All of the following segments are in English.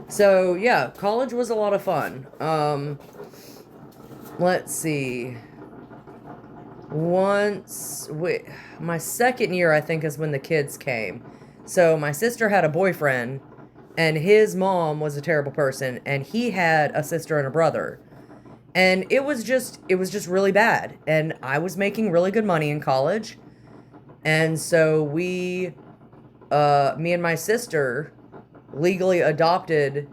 So yeah, college was a lot of fun. Let's see. Once we, my second year, I think, is when the kids came. So my sister had a boyfriend, and his mom was a terrible person, and he had a sister and a brother. And it was just really bad. And I was making really good money in college. And so me and my sister legally adopted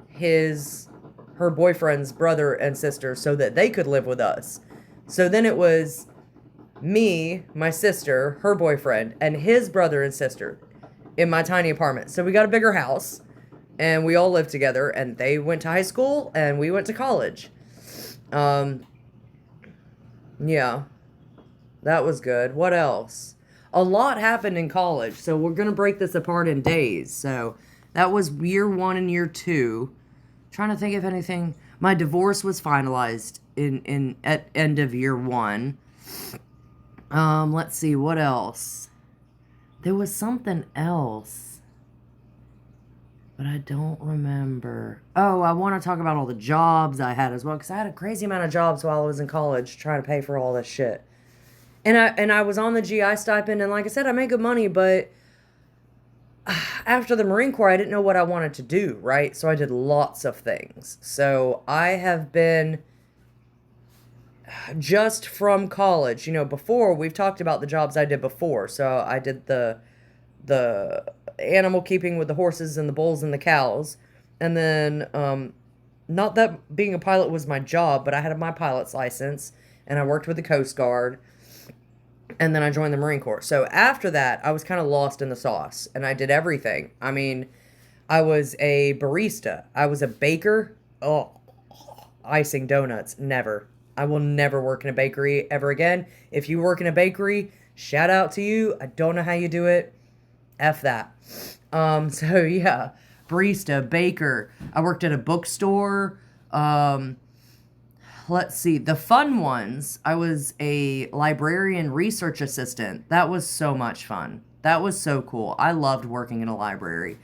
her boyfriend's brother and sister so that they could live with us. So then it was me, my sister, her boyfriend, and his brother and sister in my tiny apartment. So we got a bigger house and we all lived together, and they went to high school and we went to college. Um yeah, that was good. What else? A lot happened in college, so we're gonna break this apart in days. So that was year one and year two. Trying to think if anything. My divorce was finalized in at end of year one. Let's see what else. There was something else, but I don't remember. Oh, I want to talk about all the jobs I had as well, because I had a crazy amount of jobs while I was in college trying to pay for all this shit. And I was on the GI stipend, and like I said, I made good money, but after the Marine Corps, I didn't know what I wanted to do, right? So I did lots of things. So I have been just from college, before we've talked about the jobs I did before. So I did the animal keeping with the horses and the bulls and the cows. And then not that being a pilot was my job, but I had my pilot's license and I worked with the Coast Guard, and then I joined the Marine Corps. So after that, I was kind of lost in the sauce and I did everything. I mean, I was a barista, I was a baker. Oh, icing donuts, never. I will never work in a bakery ever again. If you work in a bakery, shout out to you. I don't know how you do it. F that. So yeah, barista, baker. I worked at a bookstore. Let's see, the fun ones. I was a librarian research assistant. That was so much fun. That was so cool. I loved working in a library.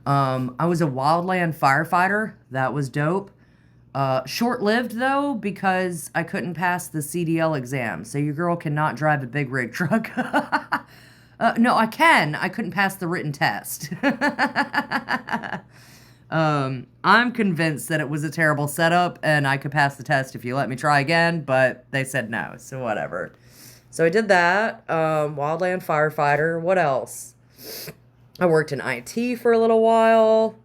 I was a wildland firefighter. That was dope. Short lived though, because I couldn't pass the CDL exam. So your girl cannot drive a big rig truck. No, I can. I couldn't pass the written test. I'm convinced that it was a terrible setup and I could pass the test if you let me try again, but they said no, so whatever. So I did that. Wildland firefighter. What else? I worked in IT for a little while.